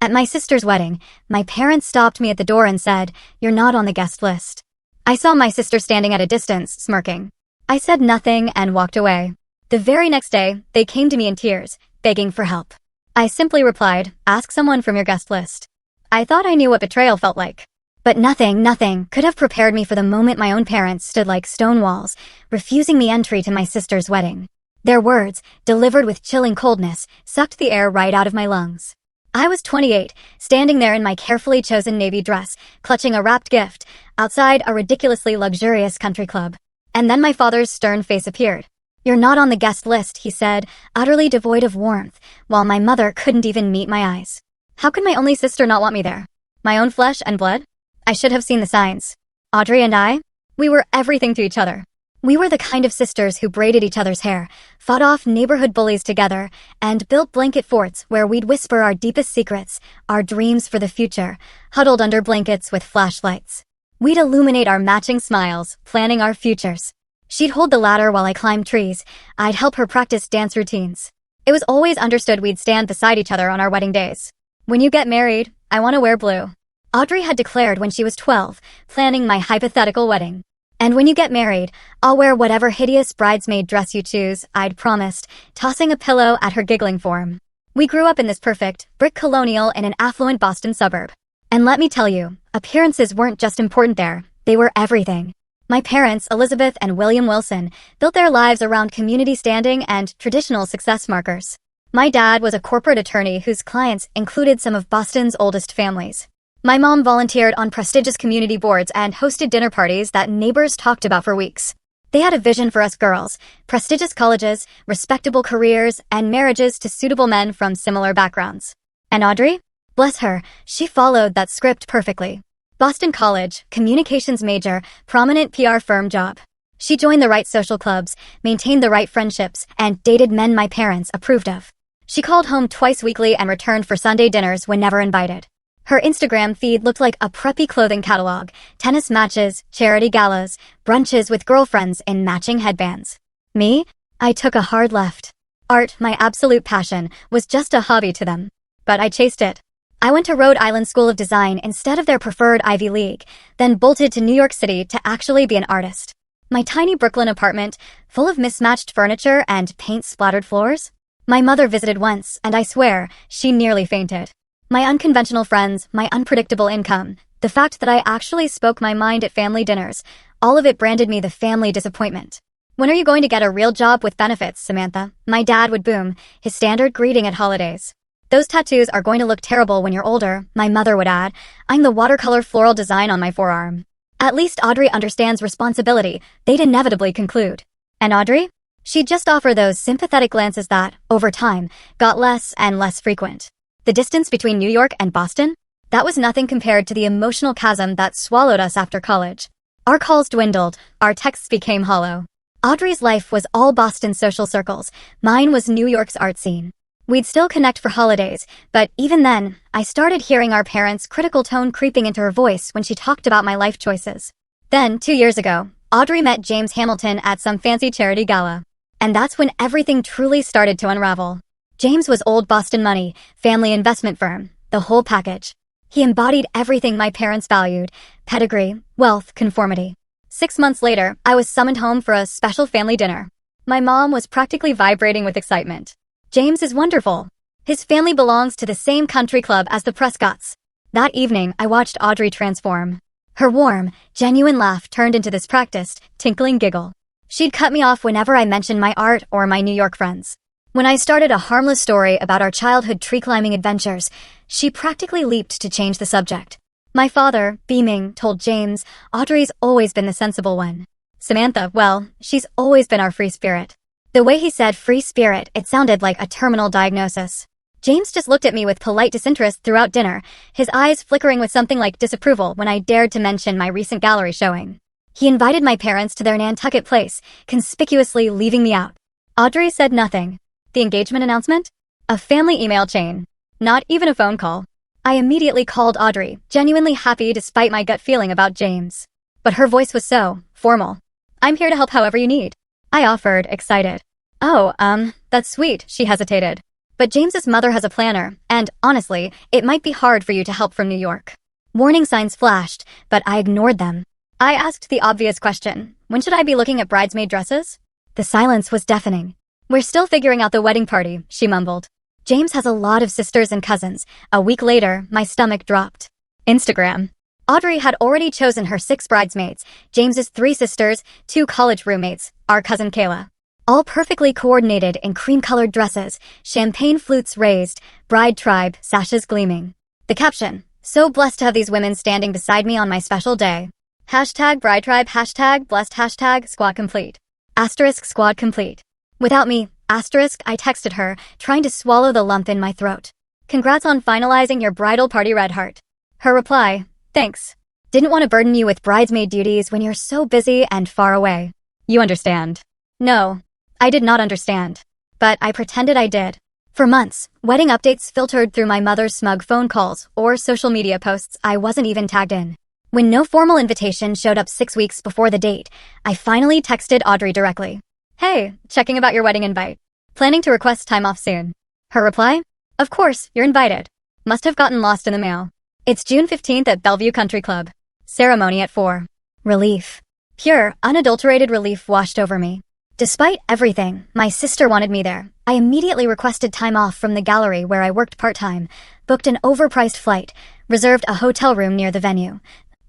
At my sister's wedding, my parents stopped me at the door and said, "You're not on the guest list." I saw my sister standing at a distance, smirking. I said nothing and walked away. The very next day, they came to me in tears, begging for help. I simply replied, "Ask someone from your guest list." I thought I knew what betrayal felt like. But nothing could have prepared me for the moment my own parents stood like stone walls, refusing me entry to my sister's wedding. Their words, delivered with chilling coldness, sucked the air right out of my lungs. I was 28, standing there in my carefully chosen navy dress, clutching a wrapped gift, outside a ridiculously luxurious country club. And then my father's stern face appeared. "You're not on the guest list," he said, utterly devoid of warmth, while my mother couldn't even meet my eyes. How could my only sister not want me there? My own flesh and blood? I should have seen the signs. Audrey and I? We were everything to each other. We were the kind of sisters who braided each other's hair, fought off neighborhood bullies together, and built blanket forts where we'd whisper our deepest secrets, our dreams for the future, huddled under blankets with flashlights. We'd illuminate our matching smiles, planning our futures. She'd hold the ladder while I climbed trees. I'd help her practice dance routines. It was always understood we'd stand beside each other on our wedding days. "When you get married, I want to wear blue," Audrey had declared when she was 12, planning my hypothetical wedding. "And when you get married, I'll wear whatever hideous bridesmaid dress you choose," I'd promised, tossing a pillow at her giggling form. We grew up in this perfect, brick colonial in an affluent Boston suburb. And let me tell you, appearances weren't just important there, they were everything. My parents, Elizabeth and William Wilson, built their lives around community standing and traditional success markers. My dad was a corporate attorney whose clients included some of Boston's oldest families. My mom volunteered on prestigious community boards and hosted dinner parties that neighbors talked about for weeks. They had a vision for us girls: prestigious colleges, respectable careers, and marriages to suitable men from similar backgrounds. And Audrey? Bless her, she followed that script perfectly. Boston College, communications major, prominent PR firm job. She joined the right social clubs, maintained the right friendships, and dated men my parents approved of. She called home twice weekly and returned for Sunday dinners whenever invited. Her Instagram feed looked like a preppy clothing catalog: tennis matches, charity galas, brunches with girlfriends in matching headbands. Me? I took a hard left. Art, my absolute passion, was just a hobby to them. But I chased it. I went to Rhode Island School of Design instead of their preferred Ivy League, then bolted to New York City to actually be an artist. My tiny Brooklyn apartment, full of mismatched furniture and paint-splattered floors? My mother visited once, and I swear, she nearly fainted. My unconventional friends, my unpredictable income, the fact that I actually spoke my mind at family dinners, all of it branded me the family disappointment. "When are you going to get a real job with benefits, Samantha?" my dad would boom, his standard greeting at holidays. "Those tattoos are going to look terrible when you're older," my mother would add, eyeing the watercolor floral design on my forearm. "At least Audrey understands responsibility," they'd inevitably conclude. And Audrey? She'd just offer those sympathetic glances that, over time, got less and less frequent. The distance between New York and Boston? That was nothing compared to the emotional chasm that swallowed us after college. Our calls dwindled, our texts became hollow. Audrey's life was all Boston social circles, mine was New York's art scene. We'd still connect for holidays, but even then, I started hearing our parents' critical tone creeping into her voice when she talked about my life choices. Then, 2 years ago, Audrey met James Hamilton at some fancy charity gala. And that's when everything truly started to unravel. James was old Boston money, family investment firm, the whole package. He embodied everything my parents valued: pedigree, wealth, conformity. 6 months later, I was summoned home for a special family dinner. My mom was practically vibrating with excitement. James is wonderful. His family belongs to the same country club as the Prescotts. That evening, I watched Audrey transform. Her warm, genuine laugh turned into this practiced, tinkling giggle. She'd cut me off whenever I mentioned my art or my New York friends. When I started a harmless story about our childhood tree-climbing adventures, she practically leaped to change the subject. My father, beaming, told James, "Audrey's always been the sensible one. Samantha, well, she's always been our free spirit." The way he said free spirit, it sounded like a terminal diagnosis. James just looked at me with polite disinterest throughout dinner, his eyes flickering with something like disapproval when I dared to mention my recent gallery showing. He invited my parents to their Nantucket place, conspicuously leaving me out. Audrey said nothing. The engagement announcement? A family email chain. Not even a phone call. I immediately called Audrey, genuinely happy despite my gut feeling about James. But her voice was so formal. "I'm here to help however you need," I offered, excited. "Oh, that's sweet," she hesitated. But James's mother has a planner, and honestly, it might be hard for you to help from New York. Warning signs flashed, but I ignored them. I asked the obvious question, when should I be looking at bridesmaid dresses? The silence was deafening. We're still figuring out the wedding party, she mumbled. James has a lot of sisters and cousins. A week later, my stomach dropped. Instagram. Audrey had already chosen her 6 bridesmaids, James's 3 sisters, 2 college roommates, our cousin Kayla. All perfectly coordinated in cream-colored dresses, champagne flutes raised, bride tribe, sashes gleaming. The caption, so blessed to have these women standing beside me on my special day. Hashtag bride tribe, hashtag blessed, hashtag squad complete. Asterisk squad complete. Without me, asterisk, I texted her, trying to swallow the lump in my throat. Congrats on finalizing your bridal party, red heart. Her reply, thanks. Didn't want to burden you with bridesmaid duties when you're so busy and far away. You understand. No, I did not understand. But I pretended I did. For months, wedding updates filtered through my mother's smug phone calls or social media posts I wasn't even tagged in. When no formal invitation showed up 6 weeks before the date, I finally texted Audrey directly. Hey, checking about your wedding invite. Planning to request time off soon. Her reply? Of course, you're invited. Must have gotten lost in the mail. It's June 15th at Bellevue Country Club. Ceremony at 4. Relief. Pure, unadulterated relief washed over me. Despite everything, my sister wanted me there. I immediately requested time off from the gallery where I worked part-time, booked an overpriced flight, reserved a hotel room near the venue,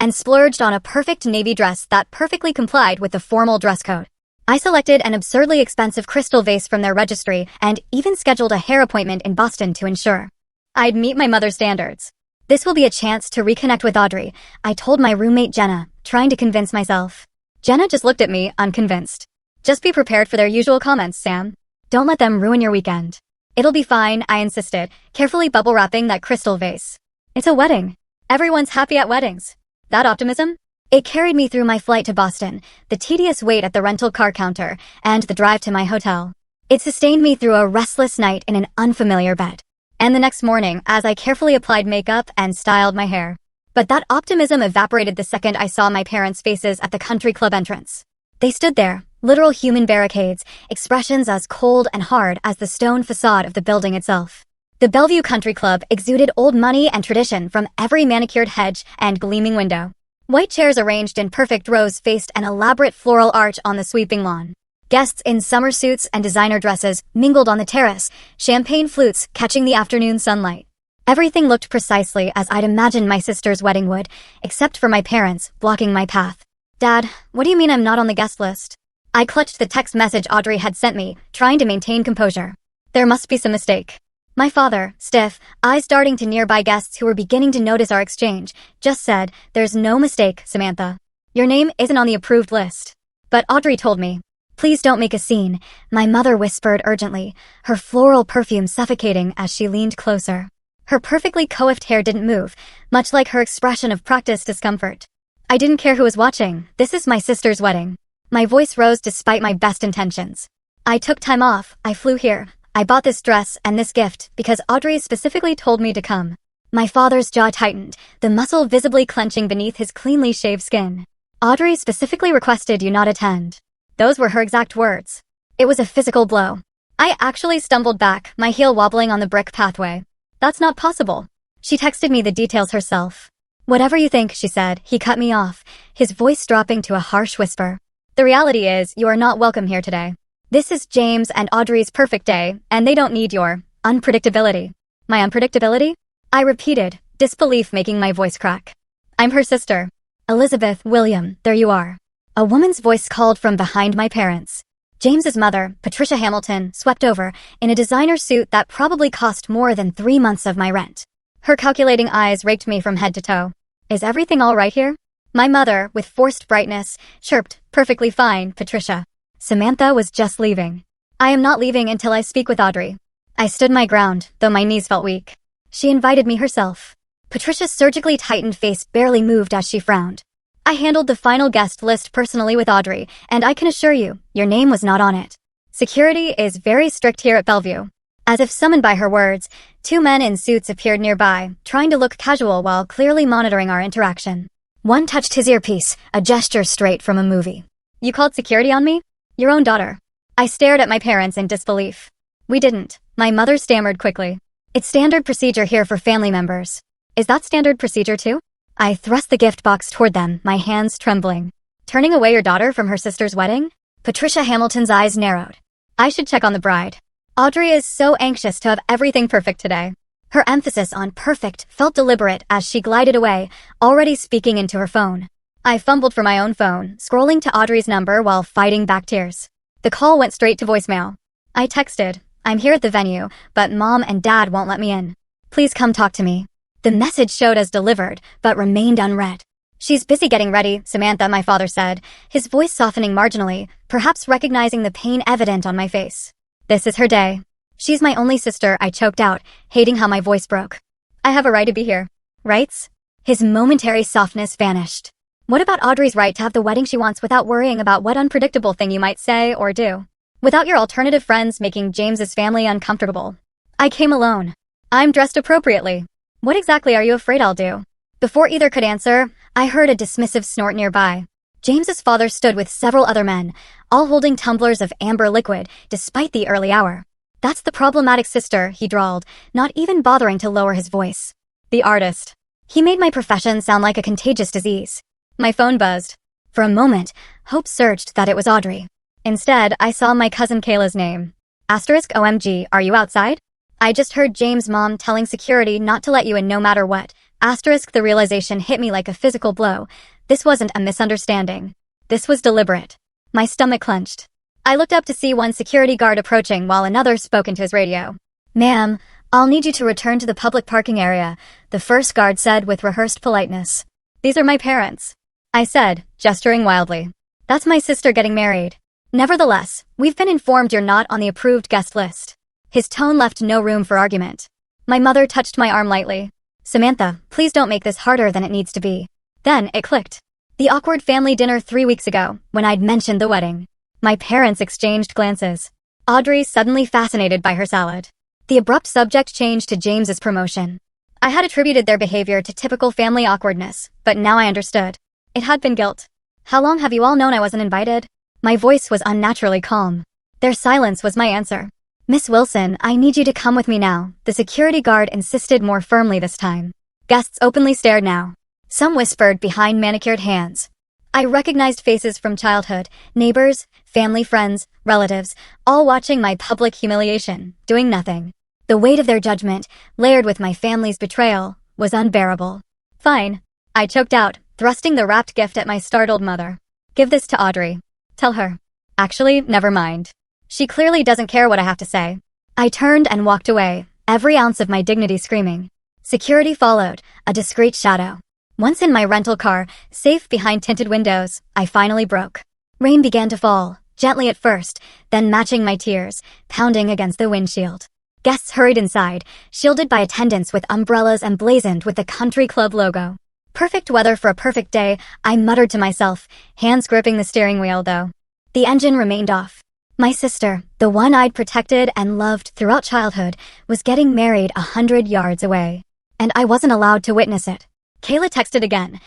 and splurged on a perfect navy dress that perfectly complied with the formal dress code. I selected an absurdly expensive crystal vase from their registry and even scheduled a hair appointment in Boston to ensure I'd meet my mother's standards. This will be a chance to reconnect with Audrey, I told my roommate Jenna, trying to convince myself. Jenna just looked at me, unconvinced. Just be prepared for their usual comments, Sam. Don't let them ruin your weekend. It'll be fine, I insisted, carefully bubble wrapping that crystal vase. It's a wedding. Everyone's happy at weddings. That optimism? It carried me through my flight to Boston, the tedious wait at the rental car counter, and the drive to my hotel. It sustained me through a restless night in an unfamiliar bed. And the next morning, as I carefully applied makeup and styled my hair. But that optimism evaporated the second I saw my parents' faces at the country club entrance. They stood there, literal human barricades, expressions as cold and hard as the stone facade of the building itself. The Bellevue Country Club exuded old money and tradition from every manicured hedge and gleaming window. White chairs arranged in perfect rows faced an elaborate floral arch on the sweeping lawn. Guests in summer suits and designer dresses mingled on the terrace, champagne flutes catching the afternoon sunlight. Everything looked precisely as I'd imagined my sister's wedding would, except for my parents blocking my path. Dad, what do you mean I'm not on the guest list? I clutched the text message Audrey had sent me, trying to maintain composure. There must be some mistake. My father, stiff, eyes darting to nearby guests who were beginning to notice our exchange, just said, "There's no mistake, Samantha. Your name isn't on the approved list." But Audrey told me, "Please don't make a scene," my mother whispered urgently, her floral perfume suffocating as she leaned closer. Her perfectly coiffed hair didn't move, much like her expression of practiced discomfort. I didn't care who was watching. This is my sister's wedding. My voice rose despite my best intentions. I took time off. I flew here. I bought this dress and this gift because Audrey specifically told me to come. My father's jaw tightened, the muscle visibly clenching beneath his cleanly shaved skin. Audrey specifically requested you not attend. Those were her exact words. It was a physical blow. I actually stumbled back, my heel wobbling on the brick pathway. That's not possible. She texted me the details herself. Whatever you think, she said. He cut me off, his voice dropping to a harsh whisper. The reality is, you are not welcome here today. This is James and Audrey's perfect day, and they don't need your unpredictability. My unpredictability? I repeated, disbelief making my voice crack. I'm her sister. Elizabeth, William, there you are. A woman's voice called from behind my parents. James's mother, Patricia Hamilton, swept over, in a designer suit that probably cost more than 3 months of my rent. Her calculating eyes raked me from head to toe. Is everything all right here? My mother, with forced brightness, chirped, perfectly fine, Patricia. Samantha was just leaving. I am not leaving until I speak with Audrey. I stood my ground, though my knees felt weak. She invited me herself. Patricia's surgically tightened face barely moved as she frowned. I handled the final guest list personally with Audrey, and I can assure you, your name was not on it. Security is very strict here at Bellevue. As if summoned by her words, 2 men in suits appeared nearby, trying to look casual while clearly monitoring our interaction. One touched his earpiece, a gesture straight from a movie. You called security on me? Your own daughter. I stared at my parents in disbelief. We didn't. My mother stammered quickly. It's standard procedure here for family members. Is that standard procedure too? I thrust the gift box toward them, my hands trembling. Turning away your daughter from her sister's wedding? Patricia Hamilton's eyes narrowed. I should check on the bride. Audrey is so anxious to have everything perfect today. Her emphasis on perfect felt deliberate as she glided away, already speaking into her phone. I fumbled for my own phone, scrolling to Audrey's number while fighting back tears. The call went straight to voicemail. I texted, I'm here at the venue, but Mom and Dad won't let me in. Please come talk to me. The message showed as delivered, but remained unread. She's busy getting ready, Samantha, my father said, his voice softening marginally, perhaps recognizing the pain evident on my face. This is her day. She's my only sister, I choked out, hating how my voice broke. I have a right to be here. Rights? His momentary softness vanished. What about Audrey's right to have the wedding she wants without worrying about what unpredictable thing you might say or do? Without your alternative friends making James's family uncomfortable. I came alone. I'm dressed appropriately. What exactly are you afraid I'll do? Before either could answer, I heard a dismissive snort nearby. James's father stood with several other men, all holding tumblers of amber liquid, despite the early hour. That's the problematic sister, he drawled, not even bothering to lower his voice. The artist. He made my profession sound like a contagious disease. My phone buzzed. For a moment, hope surged that it was Audrey. Instead, I saw my cousin Kayla's name. *OMG, are you outside? I just heard James' mom telling security not to let you in no matter what. The realization hit me like a physical blow. This wasn't a misunderstanding. This was deliberate. My stomach clenched. I looked up to see one security guard approaching while another spoke into his radio. Ma'am, I'll need you to return to the public parking area, the first guard said with rehearsed politeness. These are my parents. I said, gesturing wildly. That's my sister getting married. Nevertheless, we've been informed you're not on the approved guest list. His tone left no room for argument. My mother touched my arm lightly. Samantha, please don't make this harder than it needs to be. Then it clicked. The awkward family dinner 3 weeks ago, when I'd mentioned the wedding. My parents exchanged glances. Audrey suddenly fascinated by her salad. The abrupt subject change to James's promotion. I had attributed their behavior to typical family awkwardness, but now I understood. It had been guilt. How long have you all known I wasn't invited? My voice was unnaturally calm. Their silence was my answer. Miss Wilson, I need you to come with me now, the security guard insisted more firmly this time. Guests openly stared now. Some whispered behind manicured hands. I recognized faces from childhood, neighbors, family friends, relatives, all watching my public humiliation, doing nothing. The weight of their judgment, layered with my family's betrayal, was unbearable. Fine. I choked out, thrusting the wrapped gift at my startled mother. Give this to Audrey. Tell her. Actually, never mind. She clearly doesn't care what I have to say. I turned and walked away, every ounce of my dignity screaming. Security followed, a discreet shadow. Once in my rental car, safe behind tinted windows, I finally broke. Rain began to fall, gently at first, then matching my tears, pounding against the windshield. Guests hurried inside, shielded by attendants with umbrellas emblazoned with the country club logo. Perfect weather for a perfect day, I muttered to myself, hands gripping the steering wheel though. The engine remained off. My sister, the one I'd protected and loved throughout childhood, was getting married 100 yards away. And I wasn't allowed to witness it. Kayla texted again.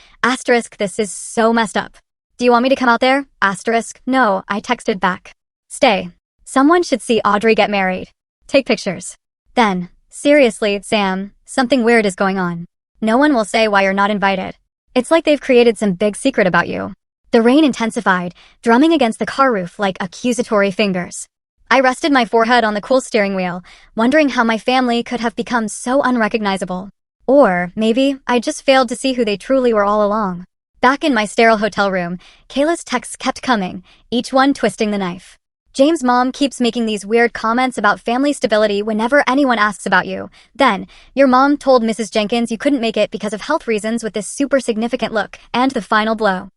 This is so messed up. Do you want me to come out there? No, I texted back. Stay. Someone should see Audrey get married. Take pictures. Then, seriously, Sam, something weird is going on. No one will say why you're not invited. It's like they've created some big secret about you. The rain intensified, drumming against the car roof like accusatory fingers. I rested my forehead on the cool steering wheel, wondering how my family could have become so unrecognizable. Or, maybe, I just failed to see who they truly were all along. Back in my sterile hotel room, Kayla's texts kept coming, each one twisting the knife. James' mom keeps making these weird comments about family stability whenever anyone asks about you. Then, your mom told Mrs. Jenkins you couldn't make it because of health reasons with this super significant look, and the final blow.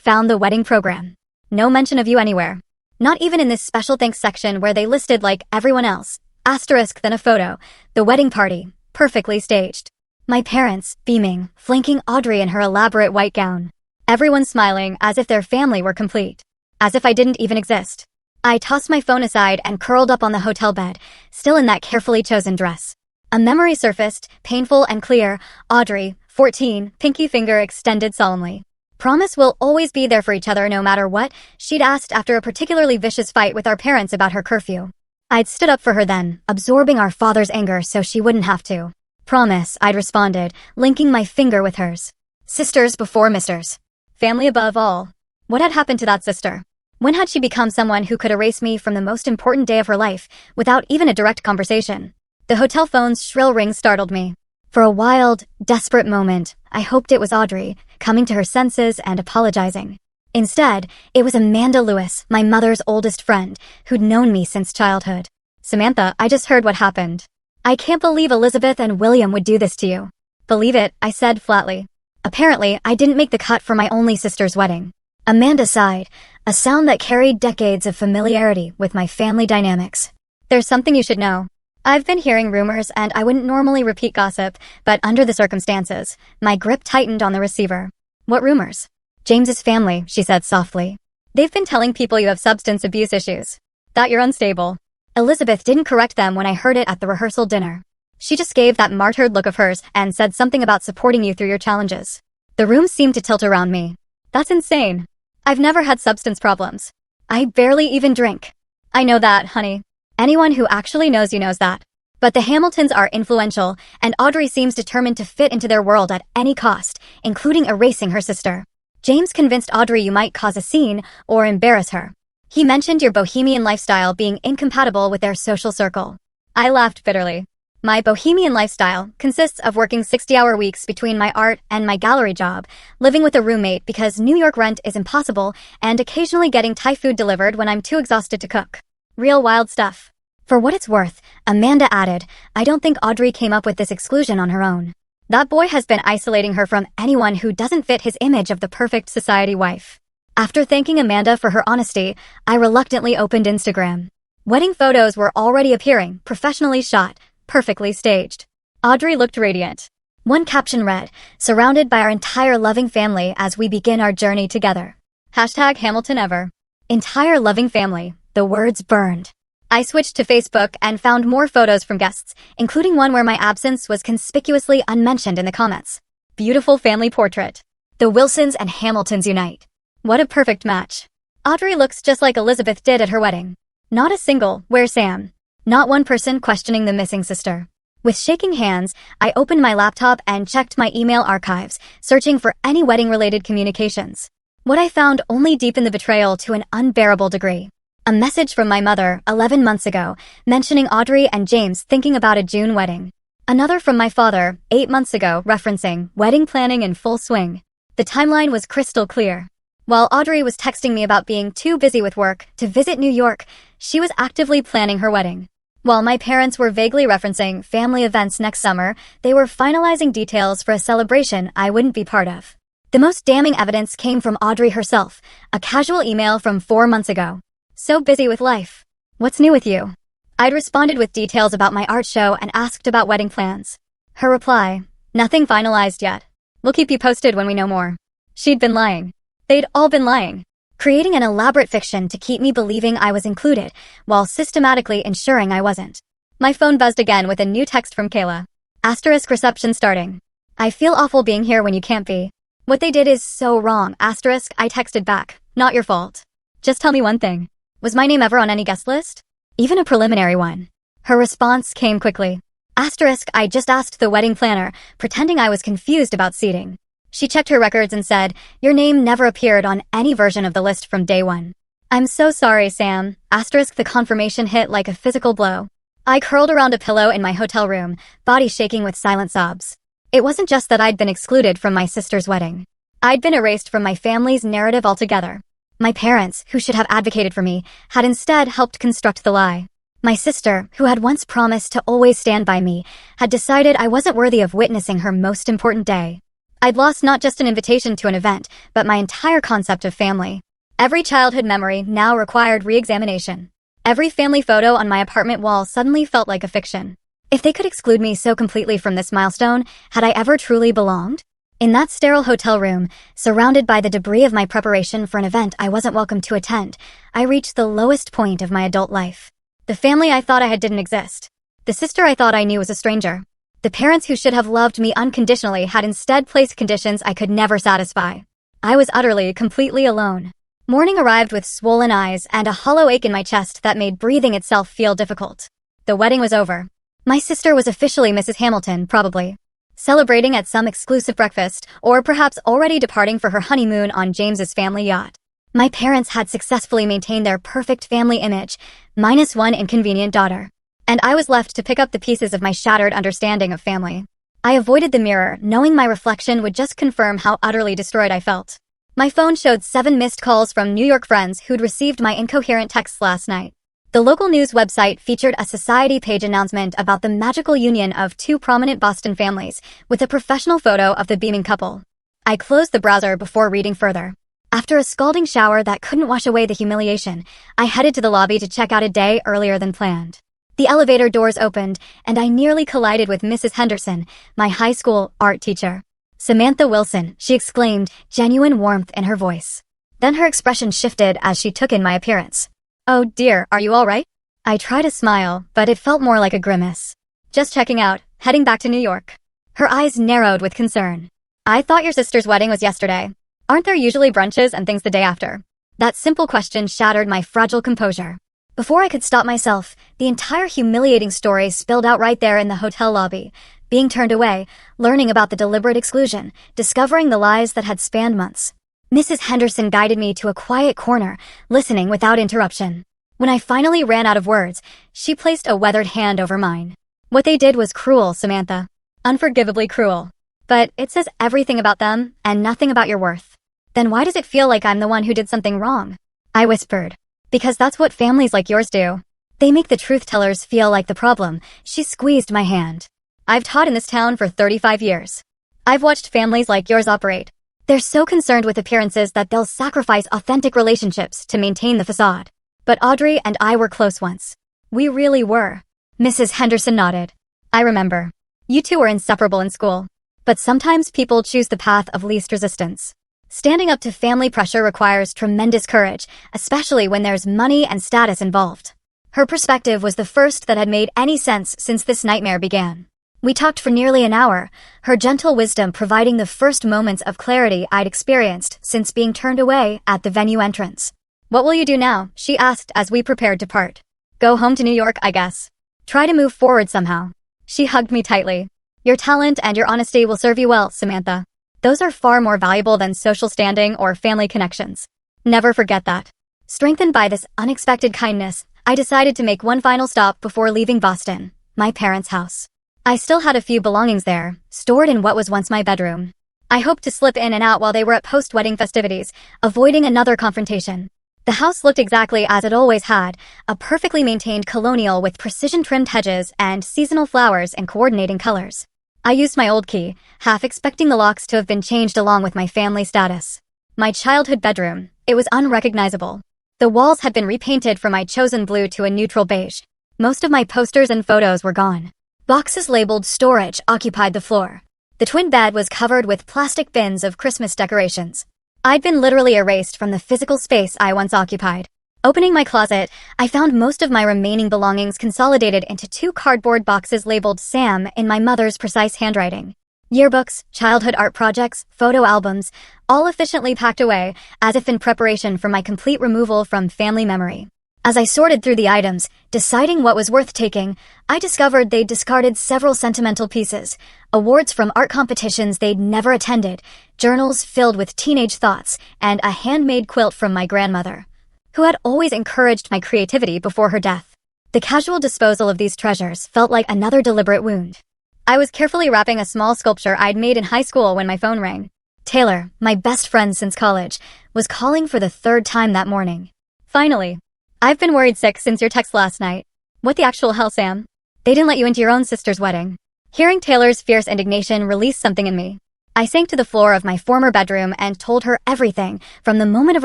Found the wedding program. No mention of you anywhere. Not even in this special thanks section where they listed like everyone else. Then a photo. The wedding party. Perfectly staged. My parents, beaming, flanking Audrey in her elaborate white gown. Everyone smiling as if their family were complete. As if I didn't even exist. I tossed my phone aside and curled up on the hotel bed, still in that carefully chosen dress. A memory surfaced, painful and clear. Audrey, 14, pinky finger extended solemnly. Promise we'll always be there for each other no matter what, she'd asked after a particularly vicious fight with our parents about her curfew. I'd stood up for her then, absorbing our father's anger so she wouldn't have to. Promise, I'd responded, linking my finger with hers. Sisters before misters. Family above all. What had happened to that sister? When had she become someone who could erase me from the most important day of her life, without even a direct conversation? The hotel phone's shrill ring startled me. For a wild, desperate moment, I hoped it was Audrey, coming to her senses and apologizing. Instead, it was Amanda Lewis, my mother's oldest friend, who'd known me since childhood. Samantha, I just heard what happened. I can't believe Elizabeth and William would do this to you. Believe it, I said flatly. Apparently, I didn't make the cut for my only sister's wedding. Amanda sighed, a sound that carried decades of familiarity with my family dynamics. There's something you should know. I've been hearing rumors and I wouldn't normally repeat gossip, but under the circumstances, my grip tightened on the receiver. What rumors? James's family, she said softly. They've been telling people you have substance abuse issues. That you're unstable. Elizabeth didn't correct them when I heard it at the rehearsal dinner. She just gave that martyred look of hers and said something about supporting you through your challenges. The room seemed to tilt around me. That's insane. I've never had substance problems. I barely even drink. I know that, honey. Anyone who actually knows you knows that. But the Hamiltons are influential, and Audrey seems determined to fit into their world at any cost, including erasing her sister. James convinced Audrey you might cause a scene or embarrass her. He mentioned your bohemian lifestyle being incompatible with their social circle. I laughed bitterly. My bohemian lifestyle consists of working 60-hour weeks between my art and my gallery job, living with a roommate because New York rent is impossible, and occasionally getting Thai food delivered when I'm too exhausted to cook. Real wild stuff. For what it's worth, Amanda added, I don't think Audrey came up with this exclusion on her own. That boy has been isolating her from anyone who doesn't fit his image of the perfect society wife. After thanking Amanda for her honesty, I reluctantly opened Instagram. Wedding photos were already appearing, professionally shot, perfectly staged. Audrey looked radiant. One caption read, surrounded by our entire loving family as we begin our journey together. #HamiltonEver. Entire loving family, the words burned. I switched to Facebook and found more photos from guests, including one where my absence was conspicuously unmentioned in the comments. Beautiful family portrait. The Wilsons and Hamiltons unite. What a perfect match. Audrey looks just like Elizabeth did at her wedding. Not a single, where's Sam? Not one person questioning the missing sister. With shaking hands, I opened my laptop and checked my email archives, searching for any wedding-related communications. What I found only deepened the betrayal to an unbearable degree. A message from my mother, 11 months ago, mentioning Audrey and James thinking about a June wedding. Another from my father, 8 months ago, referencing wedding planning in full swing. The timeline was crystal clear. While Audrey was texting me about being too busy with work to visit New York, she was actively planning her wedding. While my parents were vaguely referencing family events next summer, they were finalizing details for a celebration I wouldn't be part of. The most damning evidence came from Audrey herself, a casual email from 4 months ago. So busy with life. What's new with you? I'd responded with details about my art show and asked about wedding plans. Her reply, nothing finalized yet. We'll keep you posted when we know more. She'd been lying. They'd all been lying. Creating an elaborate fiction to keep me believing I was included, while systematically ensuring I wasn't. My phone buzzed again with a new text from Kayla. * reception starting. I feel awful being here when you can't be. What they did is so wrong. * I texted back. Not your fault. Just tell me one thing. Was my name ever on any guest list? Even a preliminary one. Her response came quickly. * I just asked the wedding planner, pretending I was confused about seating. She checked her records and said, your name never appeared on any version of the list from day one. I'm so sorry, Sam. * The confirmation hit like a physical blow. I curled around a pillow in my hotel room, body shaking with silent sobs. It wasn't just that I'd been excluded from my sister's wedding. I'd been erased from my family's narrative altogether. My parents, who should have advocated for me, had instead helped construct the lie. My sister, who had once promised to always stand by me, had decided I wasn't worthy of witnessing her most important day. I'd lost not just an invitation to an event, but my entire concept of family. Every childhood memory now required re-examination. Every family photo on my apartment wall suddenly felt like a fiction. If they could exclude me so completely from this milestone, had I ever truly belonged? In that sterile hotel room, surrounded by the debris of my preparation for an event I wasn't welcome to attend, I reached the lowest point of my adult life. The family I thought I had didn't exist. The sister I thought I knew was a stranger. The parents who should have loved me unconditionally had instead placed conditions I could never satisfy. I was utterly, completely alone. Morning arrived with swollen eyes and a hollow ache in my chest that made breathing itself feel difficult. The wedding was over. My sister was officially Mrs. Hamilton, probably celebrating at some exclusive breakfast, or perhaps already departing for her honeymoon on James's family yacht. My parents had successfully maintained their perfect family image, minus one inconvenient daughter. And I was left to pick up the pieces of my shattered understanding of family. I avoided the mirror, knowing my reflection would just confirm how utterly destroyed I felt. My phone showed 7 missed calls from New York friends who'd received my incoherent texts last night. The local news website featured a society page announcement about the magical union of 2 prominent Boston families, with a professional photo of the beaming couple. I closed the browser before reading further. After a scalding shower that couldn't wash away the humiliation, I headed to the lobby to check out a day earlier than planned. The elevator doors opened, and I nearly collided with Mrs. Henderson, my high school art teacher. "Samantha Wilson," she exclaimed, genuine warmth in her voice. Then her expression shifted as she took in my appearance. "Oh dear, are you all right?" I tried to smile, but it felt more like a grimace. "Just checking out, heading back to New York." Her eyes narrowed with concern. "I thought your sister's wedding was yesterday. Aren't there usually brunches and things the day after?" That simple question shattered my fragile composure. Before I could stop myself, the entire humiliating story spilled out right there in the hotel lobby. Being turned away, learning about the deliberate exclusion, discovering the lies that had spanned months. Mrs. Henderson guided me to a quiet corner, listening without interruption. When I finally ran out of words, she placed a weathered hand over mine. "What they did was cruel, Samantha. Unforgivably cruel. But it says everything about them and nothing about your worth. Then why does it feel like I'm the one who did something wrong?" I whispered. "Because that's what families like yours do. They make the truth-tellers feel like the problem." She squeezed my hand. "I've taught in this town for 35 years. I've watched families like yours operate. They're so concerned with appearances that they'll sacrifice authentic relationships to maintain the facade. But Audrey and I were close once. We really were." Mrs. Henderson nodded. "I remember. You two were inseparable in school. But sometimes people choose the path of least resistance. Standing up to family pressure requires tremendous courage, especially when there's money and status involved." Her perspective was the first that had made any sense since this nightmare began. We talked for nearly an hour, her gentle wisdom providing the first moments of clarity I'd experienced since being turned away at the venue entrance. "What will you do now?" she asked as we prepared to part. "Go home to New York, I guess. Try to move forward somehow." She hugged me tightly. "Your talent and your honesty will serve you well, Samantha. Those are far more valuable than social standing or family connections. Never forget that." Strengthened by this unexpected kindness, I decided to make one final stop before leaving Boston, my parents' house. I still had a few belongings there, stored in what was once my bedroom. I hoped to slip in and out while they were at post-wedding festivities, avoiding another confrontation. The house looked exactly as it always had, a perfectly maintained colonial with precision-trimmed hedges and seasonal flowers in coordinating colors. I used my old key, half expecting the locks to have been changed along with my family status. My childhood bedroom, it was unrecognizable. The walls had been repainted from my chosen blue to a neutral beige. Most of my posters and photos were gone. Boxes labeled storage occupied the floor. The twin bed was covered with plastic bins of Christmas decorations. I'd been literally erased from the physical space I once occupied. Opening my closet, I found most of my remaining belongings consolidated into 2 cardboard boxes labeled Sam in my mother's precise handwriting. Yearbooks, childhood art projects, photo albums, all efficiently packed away, as if in preparation for my complete removal from family memory. As I sorted through the items, deciding what was worth taking, I discovered they'd discarded several sentimental pieces, awards from art competitions they'd never attended, journals filled with teenage thoughts, and a handmade quilt from my grandmother, who had always encouraged my creativity before her death. The casual disposal of these treasures felt like another deliberate wound. I was carefully wrapping a small sculpture I'd made in high school when my phone rang. Taylor, my best friend since college, was calling for the 3rd time that morning. "Finally. I've been worried sick since your text last night. What the actual hell, Sam? They didn't let you into your own sister's wedding." Hearing Taylor's fierce indignation released something in me. I sank to the floor of my former bedroom and told her everything, from the moment of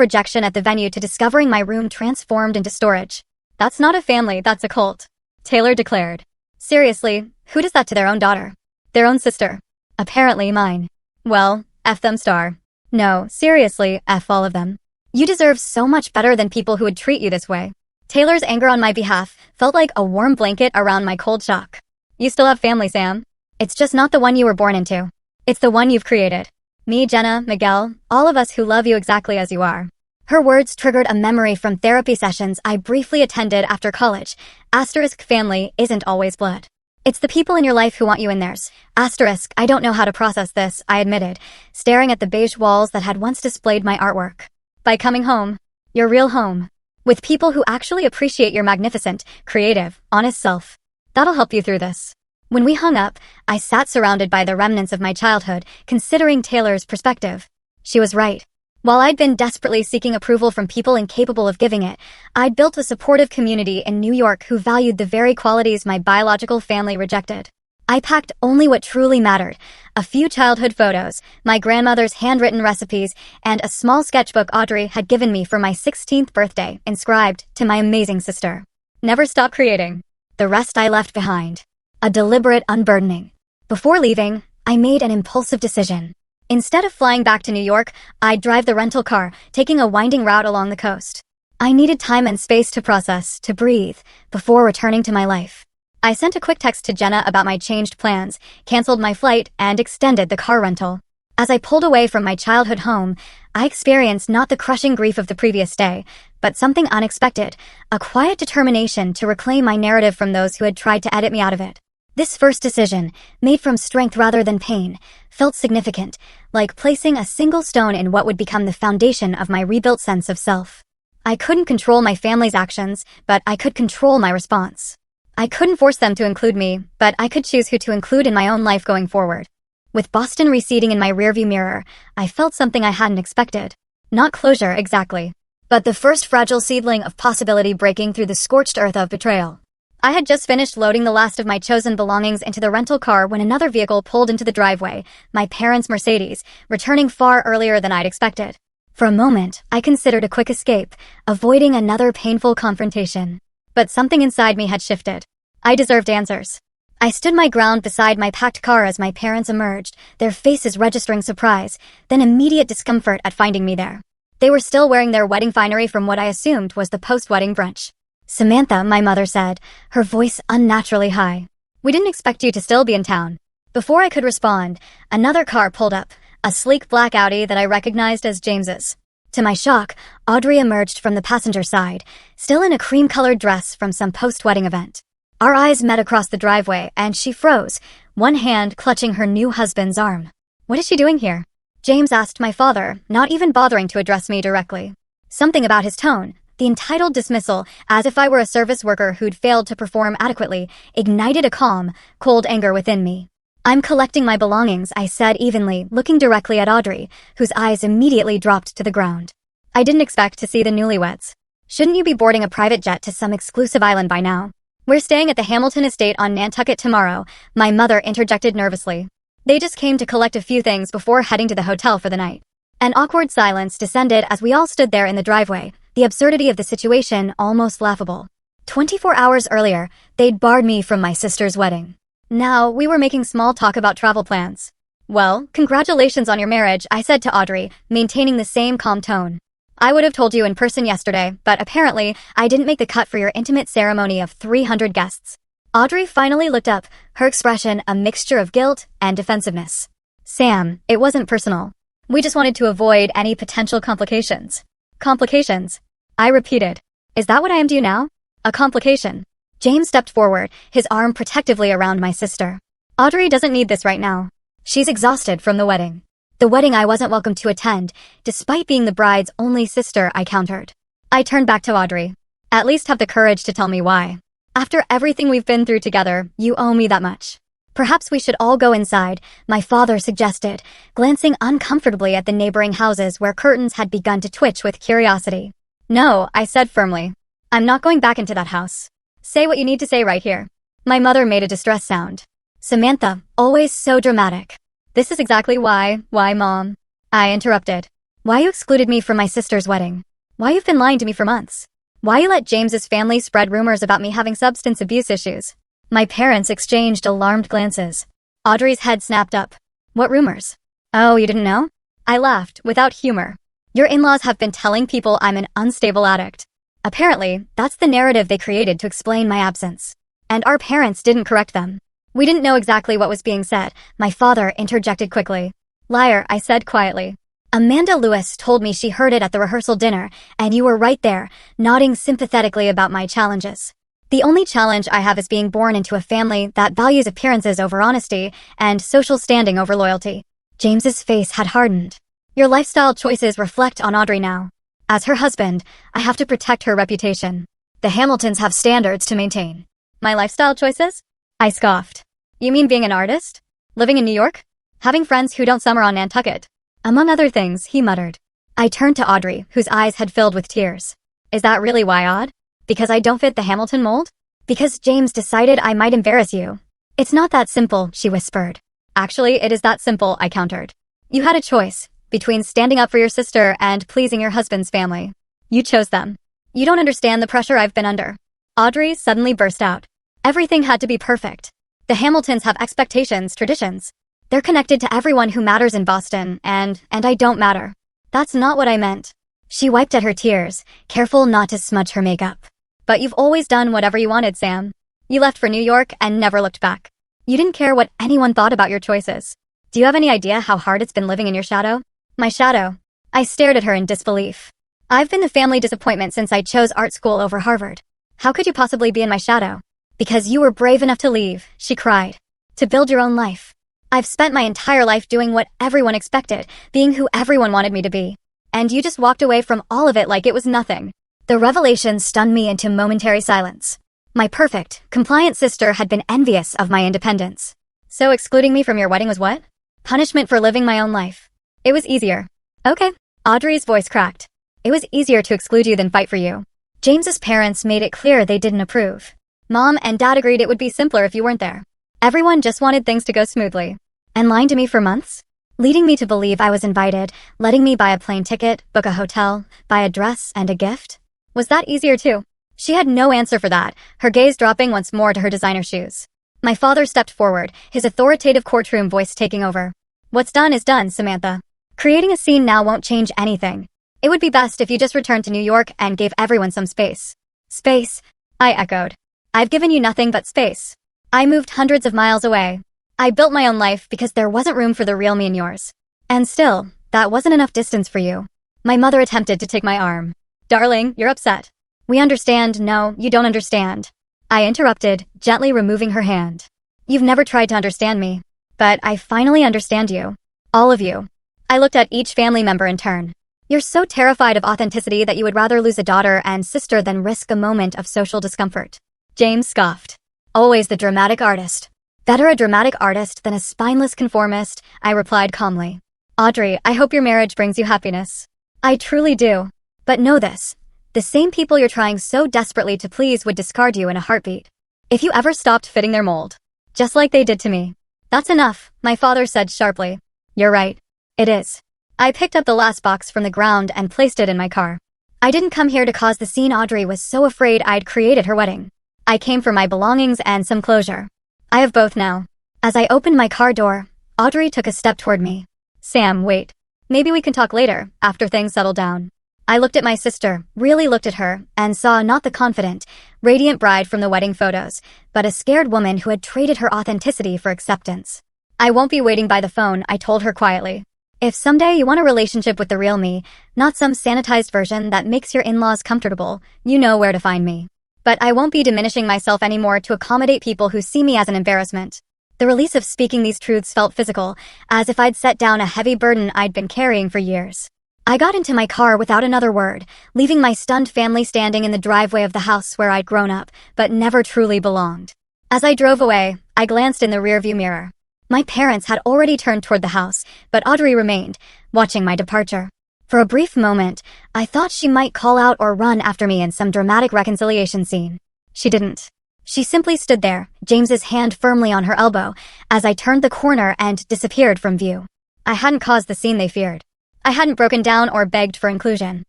rejection at the venue to discovering my room transformed into storage. "That's not a family, that's a cult," Taylor declared. "Seriously, who does that to their own daughter? Their own sister. Apparently mine. Well, F them star. No, seriously, F all of them. You deserve so much better than people who would treat you this way." Taylor's anger on my behalf felt like a warm blanket around my cold shock. "You still have family, Sam. It's just not the one you were born into. It's the one you've created. Me, Jenna, Miguel, all of us who love you exactly as you are. Her words triggered a memory from therapy sessions I briefly attended after college. Asterisk family isn't always blood. It's the people in your life who want you in theirs. Asterisk, I don't know how to process this, I admitted, staring at the beige walls that had once displayed my artwork. By coming home, your real home, with people who actually appreciate your magnificent, creative, honest self. That'll help you through this. When we hung up, I sat surrounded by the remnants of my childhood, considering Taylor's perspective. She was right. While I'd been desperately seeking approval from people incapable of giving it, I'd built a supportive community in New York who valued the very qualities my biological family rejected. I packed only what truly mattered: a few childhood photos, my grandmother's handwritten recipes, and a small sketchbook Audrey had given me for my 16th birthday, inscribed, "To my amazing sister. Never stop creating." The rest I left behind. A deliberate unburdening. Before leaving, I made an impulsive decision. Instead of flying back to New York, I'd drive the rental car, taking a winding route along the coast. I needed time and space to process, to breathe, before returning to my life. I sent a quick text to Jenna about my changed plans, canceled my flight, and extended the car rental. As I pulled away from my childhood home, I experienced not the crushing grief of the previous day, but something unexpected, a quiet determination to reclaim my narrative from those who had tried to edit me out of it. This first decision, made from strength rather than pain, felt significant, like placing a single stone in what would become the foundation of my rebuilt sense of self. I couldn't control my family's actions, but I could control my response. I couldn't force them to include me, but I could choose who to include in my own life going forward. With Boston receding in my rearview mirror, I felt something I hadn't expected. Not closure, exactly, but the first fragile seedling of possibility breaking through the scorched earth of betrayal. I had just finished loading the last of my chosen belongings into the rental car when another vehicle pulled into the driveway, my parents' Mercedes, returning far earlier than I'd expected. For a moment, I considered a quick escape, avoiding another painful confrontation. But something inside me had shifted. I deserved answers. I stood my ground beside my packed car as my parents emerged, their faces registering surprise, then immediate discomfort at finding me there. They were still wearing their wedding finery from what I assumed was the post-wedding brunch. "Samantha," my mother said, her voice unnaturally high. "We didn't expect you to still be in town." Before I could respond, another car pulled up, a sleek black Audi that I recognized as James's. To my shock, Audrey emerged from the passenger side, still in a cream-colored dress from some post-wedding event. Our eyes met across the driveway, and she froze, one hand clutching her new husband's arm. "What is she doing here?" James asked my father, not even bothering to address me directly. Something about his tone, the entitled dismissal, as if I were a service worker who'd failed to perform adequately, ignited a calm, cold anger within me. "I'm collecting my belongings," I said evenly, looking directly at Audrey, whose eyes immediately dropped to the ground. "I didn't expect to see the newlyweds. Shouldn't you be boarding a private jet to some exclusive island by now?" "We're staying at the Hamilton estate on Nantucket tomorrow," my mother interjected nervously. "They just came to collect a few things before heading to the hotel for the night." An awkward silence descended as we all stood there in the driveway, the absurdity of the situation almost laughable. 24 hours earlier, they'd barred me from my sister's wedding. Now, we were making small talk about travel plans. "Well, congratulations on your marriage," I said to Audrey, maintaining the same calm tone. "I would have told you in person yesterday, but apparently, I didn't make the cut for your intimate ceremony of 300 guests." Audrey finally looked up, her expression a mixture of guilt and defensiveness. "Sam, it wasn't personal. We just wanted to avoid any potential complications." "Complications?" I repeated. "Is that what I am to you now? A complication?" James stepped forward, his arm protectively around my sister. "Audrey doesn't need this right now. She's exhausted from the wedding." The wedding I wasn't welcome to attend, despite being the bride's only sister, I countered. I turned back to Audrey. "At least have the courage to tell me why. After everything we've been through together, you owe me that much." "Perhaps we should all go inside," my father suggested, glancing uncomfortably at the neighboring houses where curtains had begun to twitch with curiosity. "No," I said firmly. "I'm not going back into that house. Say what you need to say right here." My mother made a distressed sound. "Samantha, always so dramatic." "This is exactly why, Mom?" I interrupted. "Why you excluded me from my sister's wedding. Why you've been lying to me for months. Why you let James's family spread rumors about me having substance abuse issues." My parents exchanged alarmed glances. Audrey's head snapped up. "What rumors?" "Oh, you didn't know?" I laughed, without humor. "Your in-laws have been telling people I'm an unstable addict. Apparently, that's the narrative they created to explain my absence. And our parents didn't correct them." "We didn't know exactly what was being said," my father interjected quickly. "Liar," I said quietly. Amanda Lewis told me she heard it at the rehearsal dinner, and you were right there, nodding sympathetically about my challenges. The only challenge I have is being born into a family that values appearances over honesty and social standing over loyalty. James's face had hardened. Your lifestyle choices reflect on Audrey now. As her husband, I have to protect her reputation. The Hamiltons have standards to maintain. My lifestyle choices? I scoffed. You mean being an artist? Living in New York? Having friends who don't summer on Nantucket? Among other things, he muttered. I turned to Audrey, whose eyes had filled with tears. Is that really why odd? Because I don't fit the Hamilton mold? Because James decided I might embarrass you? It's not that simple, she whispered. Actually, it is that simple, I countered. You had a choice between standing up for your sister and pleasing your husband's family. You chose them. You don't understand the pressure I've been under. Audrey suddenly burst out. Everything had to be perfect. The Hamiltons have expectations, traditions. They're connected to everyone who matters in Boston, and I don't matter. That's not what I meant. She wiped at her tears, careful not to smudge her makeup. But you've always done whatever you wanted, Sam. You left for New York and never looked back. You didn't care what anyone thought about your choices. Do you have any idea how hard it's been living in your shadow? My shadow. I stared at her in disbelief. I've been the family disappointment since I chose art school over Harvard. How could you possibly be in my shadow? Because you were brave enough to leave, she cried. To build your own life. I've spent my entire life doing what everyone expected, being who everyone wanted me to be. And you just walked away from all of it like it was nothing. The revelation stunned me into momentary silence. My perfect, compliant sister had been envious of my independence. So excluding me from your wedding was what? Punishment for living my own life. It was easier. Okay. Audrey's voice cracked. It was easier to exclude you than fight for you. James's parents made it clear they didn't approve. Mom and Dad agreed it would be simpler if you weren't there. Everyone just wanted things to go smoothly. And lying to me for months? Leading me to believe I was invited, letting me buy a plane ticket, book a hotel, buy a dress and a gift? Was that easier too? She had no answer for that, her gaze dropping once more to her designer shoes. My father stepped forward, his authoritative courtroom voice taking over. What's done is done, Samantha. Creating a scene now won't change anything. It would be best if you just returned to New York and gave everyone some space. Space? I echoed. I've given you nothing but space. I moved hundreds of miles away. I built my own life because there wasn't room for the real me in yours. And still, that wasn't enough distance for you. My mother attempted to take my arm. Darling, you're upset. We understand. No, you don't understand. I interrupted, gently removing her hand. You've never tried to understand me. But I finally understand you. All of you. I looked at each family member in turn. You're so terrified of authenticity that you would rather lose a daughter and sister than risk a moment of social discomfort. James scoffed. Always the dramatic artist. Better a dramatic artist than a spineless conformist, I replied calmly. Audrey, I hope your marriage brings you happiness. I truly do. But know this. The same people you're trying so desperately to please would discard you in a heartbeat. If you ever stopped fitting their mold. Just like they did to me. That's enough, my father said sharply. You're right. It is. I picked up the last box from the ground and placed it in my car. I didn't come here to cause the scene Audrey was so afraid I'd created her wedding. I came for my belongings and some closure. I have both now. As I opened my car door, Audrey took a step toward me. Sam, wait. Maybe we can talk later, after things settle down. I looked at my sister, really looked at her, and saw not the confident, radiant bride from the wedding photos, but a scared woman who had traded her authenticity for acceptance. I won't be waiting by the phone, I told her quietly. If someday you want a relationship with the real me, not some sanitized version that makes your in-laws comfortable, you know where to find me. But I won't be diminishing myself anymore to accommodate people who see me as an embarrassment. The release of speaking these truths felt physical, as if I'd set down a heavy burden I'd been carrying for years. I got into my car without another word, leaving my stunned family standing in the driveway of the house where I'd grown up, but never truly belonged. As I drove away, I glanced in the rearview mirror. My parents had already turned toward the house, but Audrey remained, watching my departure. For a brief moment, I thought she might call out or run after me in some dramatic reconciliation scene. She didn't. She simply stood there, James's hand firmly on her elbow, as I turned the corner and disappeared from view. I hadn't caused the scene they feared. I hadn't broken down or begged for inclusion.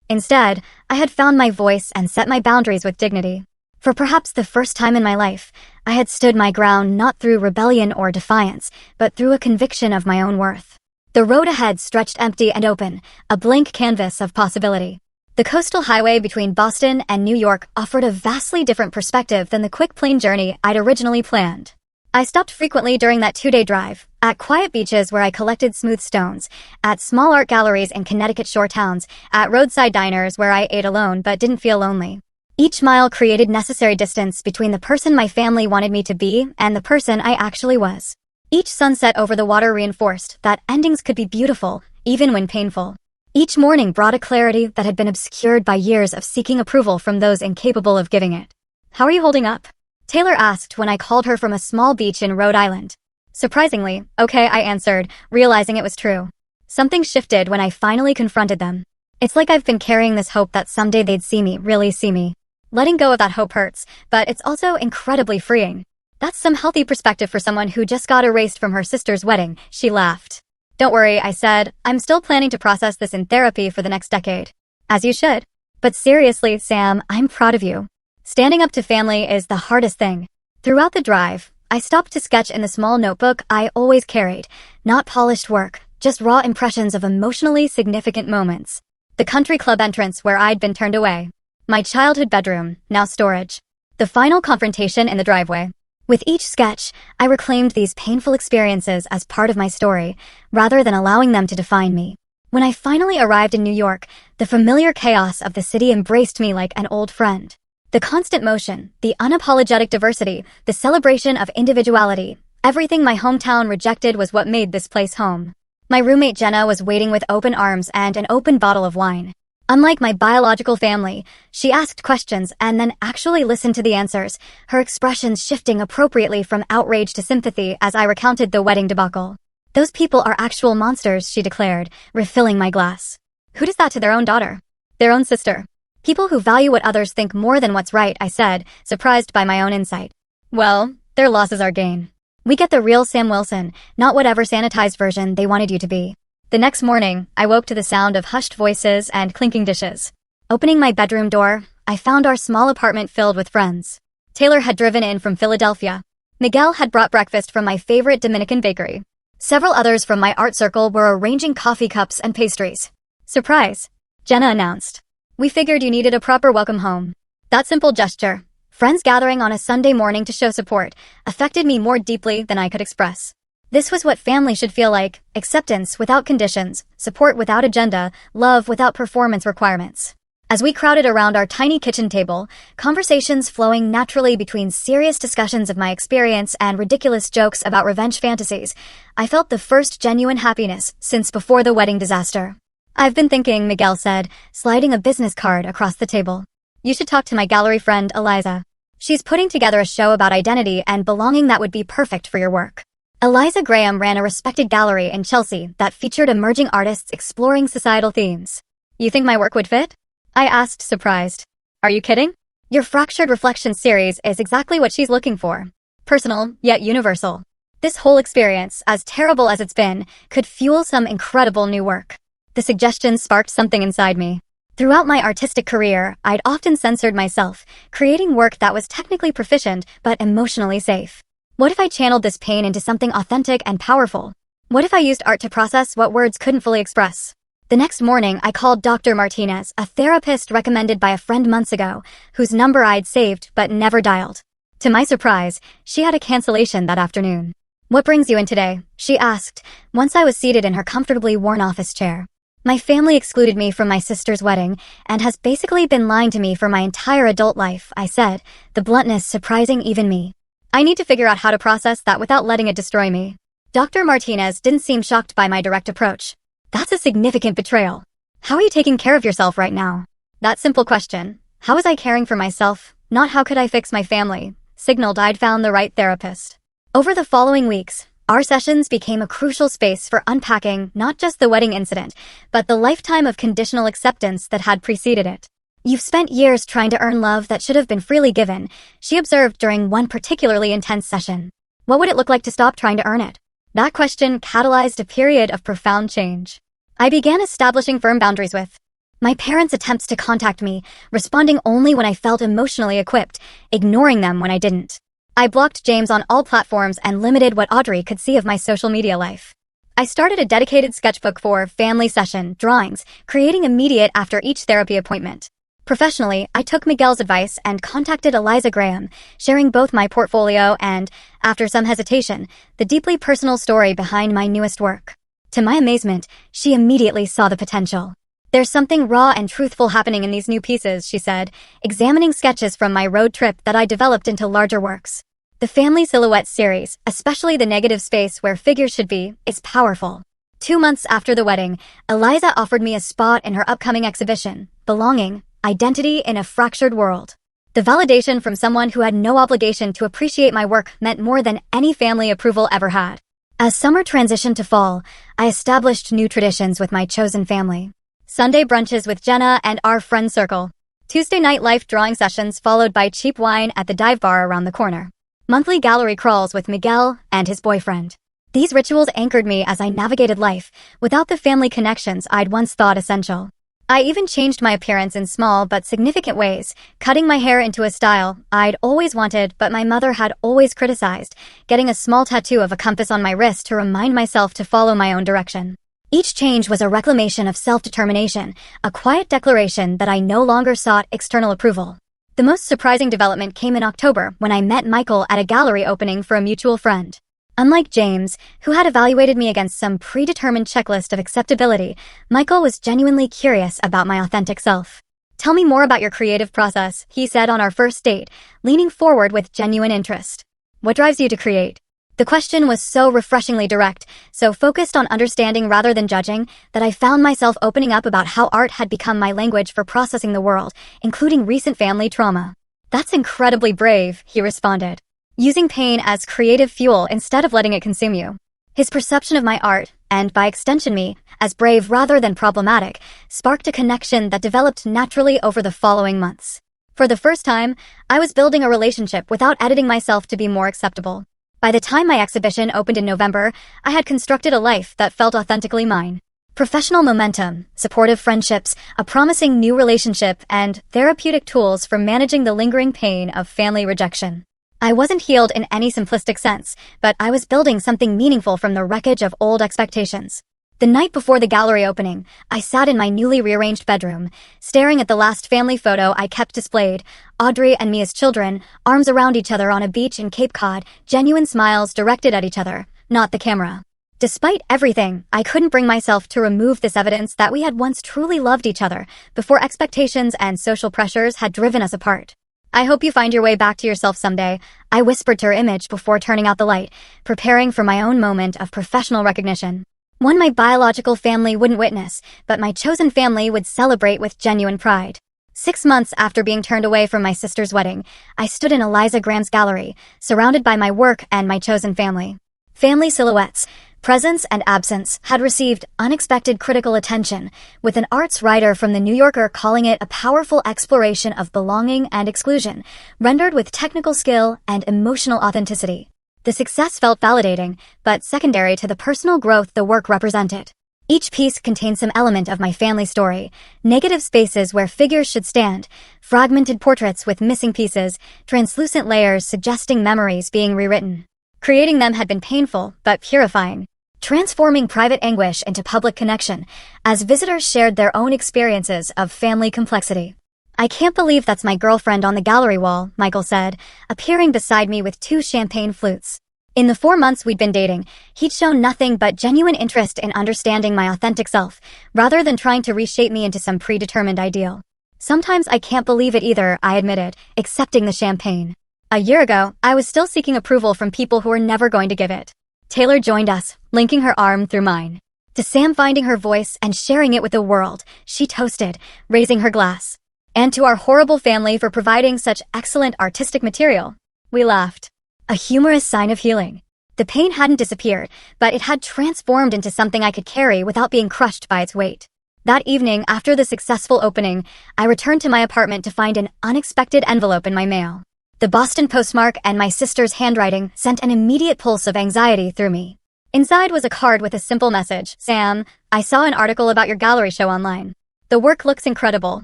Instead, I had found my voice and set my boundaries with dignity. For perhaps the first time in my life, I had stood my ground not through rebellion or defiance, but through a conviction of my own worth. The road ahead stretched empty and open, a blank canvas of possibility. The coastal highway between Boston and New York offered a vastly different perspective than the quick plane journey I'd originally planned. I stopped frequently during that 2-day drive, at quiet beaches where I collected smooth stones, at small art galleries in Connecticut shore towns, at roadside diners where I ate alone but didn't feel lonely. Each mile created necessary distance between the person my family wanted me to be and the person I actually was. Each sunset over the water reinforced that endings could be beautiful, even when painful. Each morning brought a clarity that had been obscured by years of seeking approval from those incapable of giving it. "How are you holding up?" Taylor asked when I called her from a small beach in Rhode Island. Surprisingly, okay, I answered, realizing it was true. Something shifted when I finally confronted them. It's like I've been carrying this hope that someday they'd see me, really see me. Letting go of that hope hurts, but it's also incredibly freeing. That's some healthy perspective for someone who just got erased from her sister's wedding, she laughed. "Don't worry," I said, "I'm still planning to process this in therapy for the next decade." "As you should. But seriously, Sam, I'm proud of you. Standing up to family is the hardest thing." Throughout the drive, I stopped to sketch in the small notebook I always carried. Not polished work, just raw impressions of emotionally significant moments. The country club entrance where I'd been turned away. My childhood bedroom, now storage. The final confrontation in the driveway. With each sketch, I reclaimed these painful experiences as part of my story, rather than allowing them to define me. When I finally arrived in New York, the familiar chaos of the city embraced me like an old friend. The constant motion, the unapologetic diversity, the celebration of individuality, everything my hometown rejected was what made this place home. My roommate Jenna was waiting with open arms and an open bottle of wine. Unlike my biological family, she asked questions and then actually listened to the answers, her expressions shifting appropriately from outrage to sympathy as I recounted the wedding debacle. "Those people are actual monsters," she declared, refilling my glass. "Who does that to their own daughter? Their own sister? People who value what others think more than what's right," I said, surprised by my own insight. "Well, their loss is our gain. We get the real Sam Wilson, not whatever sanitized version they wanted you to be." The next morning, I woke to the sound of hushed voices and clinking dishes. Opening my bedroom door, I found our small apartment filled with friends. Taylor had driven in from Philadelphia. Miguel had brought breakfast from my favorite Dominican bakery. Several others from my art circle were arranging coffee cups and pastries. "Surprise," Jenna announced. "We figured you needed a proper welcome home." That simple gesture, friends gathering on a Sunday morning to show support, affected me more deeply than I could express. This was what family should feel like: acceptance without conditions, support without agenda, love without performance requirements. As we crowded around our tiny kitchen table, conversations flowing naturally between serious discussions of my experience and ridiculous jokes about revenge fantasies, I felt the first genuine happiness since before the wedding disaster. "I've been thinking," Miguel said, sliding a business card across the table. "You should talk to my gallery friend, Eliza. She's putting together a show about identity and belonging that would be perfect for your work." Eliza Graham ran a respected gallery in Chelsea that featured emerging artists exploring societal themes. "You think my work would fit?" I asked, surprised. "Are you kidding? Your Fractured Reflections series is exactly what she's looking for. Personal, yet universal. This whole experience, as terrible as it's been, could fuel some incredible new work." The suggestion sparked something inside me. Throughout my artistic career, I'd often censored myself, creating work that was technically proficient but emotionally safe. What if I channeled this pain into something authentic and powerful? What if I used art to process what words couldn't fully express? The next morning, I called Dr. Martinez, a therapist recommended by a friend months ago, whose number I'd saved but never dialed. To my surprise, she had a cancellation that afternoon. "What brings you in today?" she asked, once I was seated in her comfortably worn office chair. "My family excluded me from my sister's wedding and has basically been lying to me for my entire adult life," I said, the bluntness surprising even me. "I need to figure out how to process that without letting it destroy me." Dr. Martinez didn't seem shocked by my direct approach. "That's a significant betrayal. How are you taking care of yourself right now?" That simple question, how was I caring for myself, not how could I fix my family, signaled I'd found the right therapist. Over the following weeks, our sessions became a crucial space for unpacking not just the wedding incident, but the lifetime of conditional acceptance that had preceded it. "You've spent years trying to earn love that should have been freely given," she observed during one particularly intense session. "What would it look like to stop trying to earn it?" That question catalyzed a period of profound change. I began establishing firm boundaries with my parents' attempts to contact me, responding only when I felt emotionally equipped, ignoring them when I didn't. I blocked James on all platforms and limited what Audrey could see of my social media life. I started a dedicated sketchbook for family session drawings, creating immediate after each therapy appointment. Professionally, I took Miguel's advice and contacted Eliza Graham, sharing both my portfolio and, after some hesitation, the deeply personal story behind my newest work. To my amazement, she immediately saw the potential. "There's something raw and truthful happening in these new pieces," she said, examining sketches from my road trip that I developed into larger works. "The family silhouette series, especially the negative space where figures should be, is powerful." 2 months after the wedding, Eliza offered me a spot in her upcoming exhibition, Belonging, Identity in a Fractured World. The validation from someone who had no obligation to appreciate my work meant more than any family approval ever had. As summer transitioned to fall, I established new traditions with my chosen family. Sunday brunches with Jenna and our friend circle. Tuesday night life drawing sessions followed by cheap wine at the dive bar around the corner. Monthly gallery crawls with Miguel and his boyfriend. These rituals anchored me as I navigated life, without the family connections I'd once thought essential. I even changed my appearance in small but significant ways, cutting my hair into a style I'd always wanted but my mother had always criticized, getting a small tattoo of a compass on my wrist to remind myself to follow my own direction. Each change was a reclamation of self-determination, a quiet declaration that I no longer sought external approval. The most surprising development came in October when I met Michael at a gallery opening for a mutual friend. Unlike James, who had evaluated me against some predetermined checklist of acceptability, Michael was genuinely curious about my authentic self. "Tell me more about your creative process," he said on our first date, leaning forward with genuine interest. "What drives you to create?" The question was so refreshingly direct, so focused on understanding rather than judging, that I found myself opening up about how art had become my language for processing the world, including recent family trauma. "That's incredibly brave," he responded. "Using pain as creative fuel instead of letting it consume you." His perception of my art, and by extension me, as brave rather than problematic, sparked a connection that developed naturally over the following months. For the first time, I was building a relationship without editing myself to be more acceptable. By the time my exhibition opened in November, I had constructed a life that felt authentically mine. Professional momentum, supportive friendships, a promising new relationship, and therapeutic tools for managing the lingering pain of family rejection. I wasn't healed in any simplistic sense, but I was building something meaningful from the wreckage of old expectations. The night before the gallery opening, I sat in my newly rearranged bedroom, staring at the last family photo I kept displayed, Audrey and me as children, arms around each other on a beach in Cape Cod, genuine smiles directed at each other, not the camera. Despite everything, I couldn't bring myself to remove this evidence that we had once truly loved each other, before expectations and social pressures had driven us apart. "I hope you find your way back to yourself someday," I whispered to her image before turning out the light, preparing for my own moment of professional recognition. One my biological family wouldn't witness, but my chosen family would celebrate with genuine pride. 6 months after being turned away from my sister's wedding, I stood in Eliza Graham's gallery, surrounded by my work and my chosen family. Family silhouettes, presence and absence, had received unexpected critical attention, with an arts writer from The New Yorker calling it a powerful exploration of belonging and exclusion, rendered with technical skill and emotional authenticity. The success felt validating, but secondary to the personal growth the work represented. Each piece contained some element of my family story: negative spaces where figures should stand, fragmented portraits with missing pieces, translucent layers suggesting memories being rewritten. Creating them had been painful, but purifying, transforming private anguish into public connection, as visitors shared their own experiences of family complexity. "I can't believe that's my girlfriend on the gallery wall," Michael said, appearing beside me with 2 champagne flutes. In the 4 months we'd been dating, he'd shown nothing but genuine interest in understanding my authentic self, rather than trying to reshape me into some predetermined ideal. "Sometimes I can't believe it either," I admitted, accepting the champagne. A year ago, I was still seeking approval from people who were never going to give it. Taylor joined us, linking her arm through mine. To Sam finding her voice and sharing it with the world, she toasted, raising her glass. And to our horrible family for providing such excellent artistic material. We laughed. A humorous sign of healing. The pain hadn't disappeared, but it had transformed into something I could carry without being crushed by its weight. That evening, after the successful opening, I returned to my apartment to find an unexpected envelope in my mail. The Boston postmark and my sister's handwriting sent an immediate pulse of anxiety through me. Inside was a card with a simple message: "Sam, I saw an article about your gallery show online. The work looks incredible.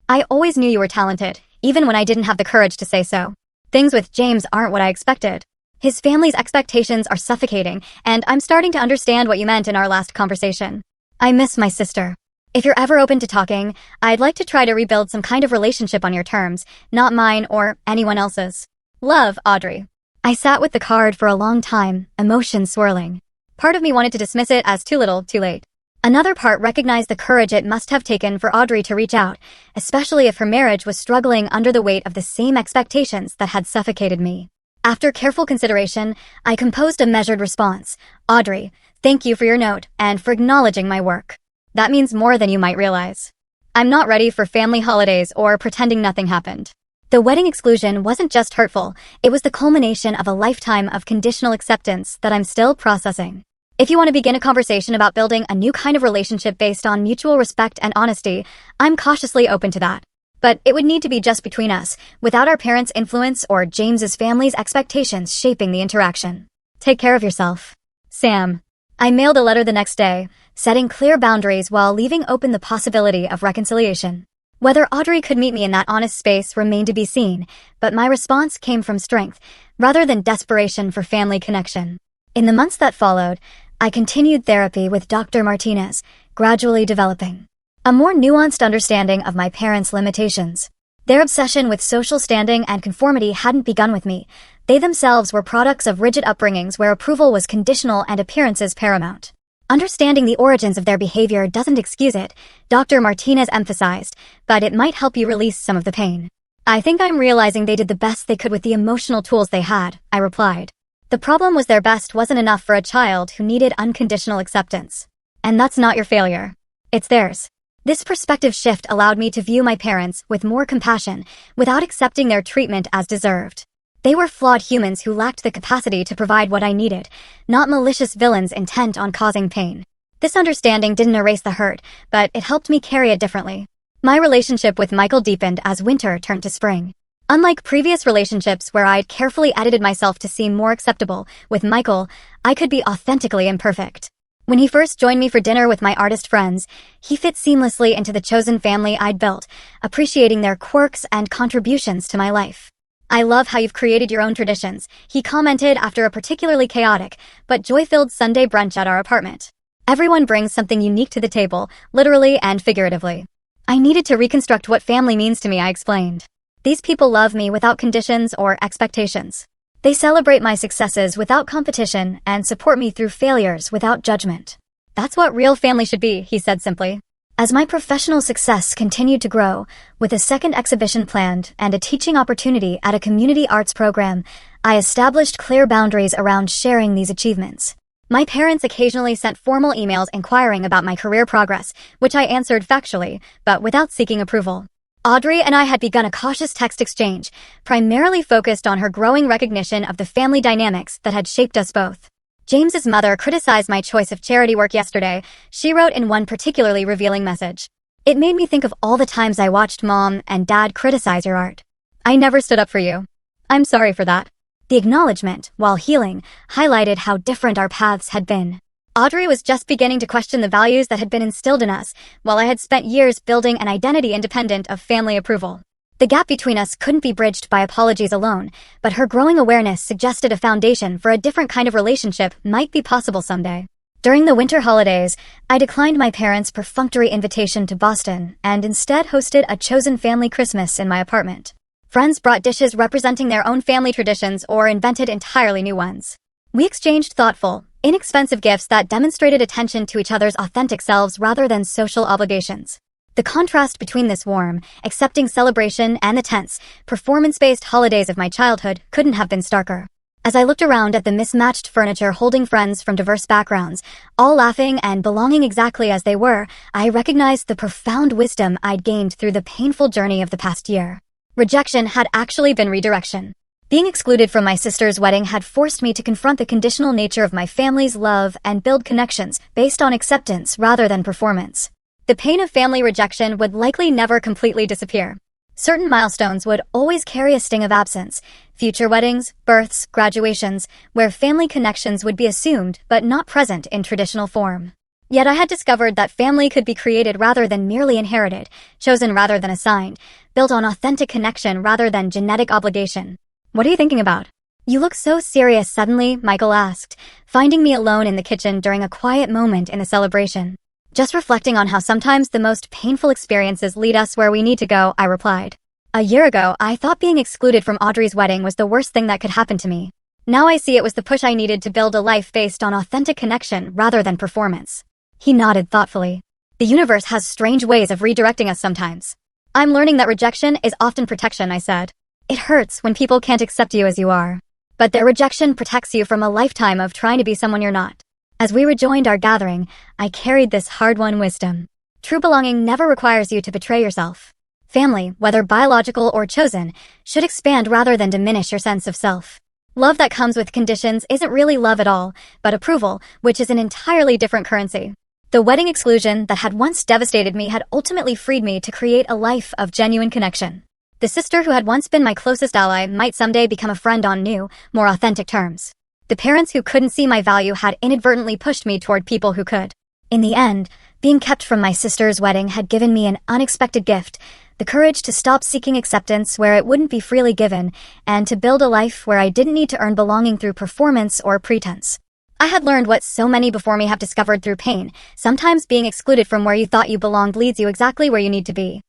I always knew you were talented, even when I didn't have the courage to say so. Things with James aren't what I expected. His family's expectations are suffocating, and I'm starting to understand what you meant in our last conversation. I miss my sister. If you're ever open to talking, I'd like to try to rebuild some kind of relationship on your terms, not mine or anyone else's. Love, Audrey. I sat with the card for a long time, emotions swirling. Part of me wanted to dismiss it as too little, too late. Another part recognized the courage it must have taken for Audrey to reach out, especially if her marriage was struggling under the weight of the same expectations that had suffocated me. After careful consideration, I composed a measured response. Audrey, thank you for your note and for acknowledging my work. That means more than you might realize. I'm not ready for family holidays or pretending nothing happened. The wedding exclusion wasn't just hurtful, it was the culmination of a lifetime of conditional acceptance that I'm still processing. If you want to begin a conversation about building a new kind of relationship based on mutual respect and honesty, I'm cautiously open to that. But it would need to be just between us, without our parents' influence or James's family's expectations shaping the interaction. Take care of yourself. Sam. I mailed a letter the next day, setting clear boundaries while leaving open the possibility of reconciliation. Whether Audrey could meet me in that honest space remained to be seen, but my response came from strength, rather than desperation for family connection. In the months that followed, I continued therapy with Dr. Martinez, gradually developing a more nuanced understanding of my parents' limitations. Their obsession with social standing and conformity hadn't begun with me. They themselves were products of rigid upbringings where approval was conditional and appearances paramount. Understanding the origins of their behavior doesn't excuse it, Dr. Martinez emphasized, but it might help you release some of the pain. I think I'm realizing they did the best they could with the emotional tools they had, I replied. The problem was their best wasn't enough for a child who needed unconditional acceptance. And that's not your failure. It's theirs. This perspective shift allowed me to view my parents with more compassion, without accepting their treatment as deserved. They were flawed humans who lacked the capacity to provide what I needed, not malicious villains intent on causing pain. This understanding didn't erase the hurt, but it helped me carry it differently. My relationship with Michael deepened as winter turned to spring. Unlike previous relationships where I'd carefully edited myself to seem more acceptable, with Michael, I could be authentically imperfect. When he first joined me for dinner with my artist friends, he fit seamlessly into the chosen family I'd built, appreciating their quirks and contributions to my life. I love how you've created your own traditions, he commented after a particularly chaotic, but joy-filled Sunday brunch at our apartment. Everyone brings something unique to the table, literally and figuratively. I needed to reconstruct what family means to me, I explained. These people love me without conditions or expectations. They celebrate my successes without competition and support me through failures without judgment. That's what real family should be, he said simply. As my professional success continued to grow, with a second exhibition planned and a teaching opportunity at a community arts program, I established clear boundaries around sharing these achievements. My parents occasionally sent formal emails inquiring about my career progress, which I answered factually, but without seeking approval. Audrey and I had begun a cautious text exchange, primarily focused on her growing recognition of the family dynamics that had shaped us both. James's mother criticized my choice of charity work yesterday, she wrote in one particularly revealing message. It made me think of all the times I watched Mom and Dad criticize your art. I never stood up for you. I'm sorry for that. The acknowledgement, while healing, highlighted how different our paths had been. Audrey was just beginning to question the values that had been instilled in us, while I had spent years building an identity independent of family approval. The gap between us couldn't be bridged by apologies alone, but her growing awareness suggested a foundation for a different kind of relationship might be possible someday. During the winter holidays, I declined my parents' perfunctory invitation to Boston and instead hosted a chosen family Christmas in my apartment. Friends brought dishes representing their own family traditions or invented entirely new ones. We exchanged thoughtful, inexpensive gifts that demonstrated attention to each other's authentic selves rather than social obligations. The contrast between this warm, accepting celebration and the tense, performance-based holidays of my childhood couldn't have been starker. As I looked around at the mismatched furniture holding friends from diverse backgrounds, all laughing and belonging exactly as they were, I recognized the profound wisdom I'd gained through the painful journey of the past year. Rejection had actually been redirection. Being excluded from my sister's wedding had forced me to confront the conditional nature of my family's love and build connections based on acceptance rather than performance. The pain of family rejection would likely never completely disappear. Certain milestones would always carry a sting of absence: future weddings, births, graduations, where family connections would be assumed but not present in traditional form. Yet I had discovered that family could be created rather than merely inherited, chosen rather than assigned, built on authentic connection rather than genetic obligation. What are you thinking about? You look so serious suddenly, Michael asked, finding me alone in the kitchen during a quiet moment in the celebration. Just reflecting on how sometimes the most painful experiences lead us where we need to go, I replied. A year ago, I thought being excluded from Audrey's wedding was the worst thing that could happen to me. Now I see it was the push I needed to build a life based on authentic connection rather than performance. He nodded thoughtfully. The universe has strange ways of redirecting us sometimes. I'm learning that rejection is often protection, I said. It hurts when people can't accept you as you are. But their rejection protects you from a lifetime of trying to be someone you're not. As we rejoined our gathering, I carried this hard-won wisdom. True belonging never requires you to betray yourself. Family, whether biological or chosen, should expand rather than diminish your sense of self. Love that comes with conditions isn't really love at all, but approval, which is an entirely different currency. The wedding exclusion that had once devastated me had ultimately freed me to create a life of genuine connection. The sister who had once been my closest ally might someday become a friend on new, more authentic terms. The parents who couldn't see my value had inadvertently pushed me toward people who could. In the end, being kept from my sister's wedding had given me an unexpected gift, the courage to stop seeking acceptance where it wouldn't be freely given, and to build a life where I didn't need to earn belonging through performance or pretense. I had learned what so many before me have discovered through pain. Sometimes being excluded from where you thought you belonged leads you exactly where you need to be.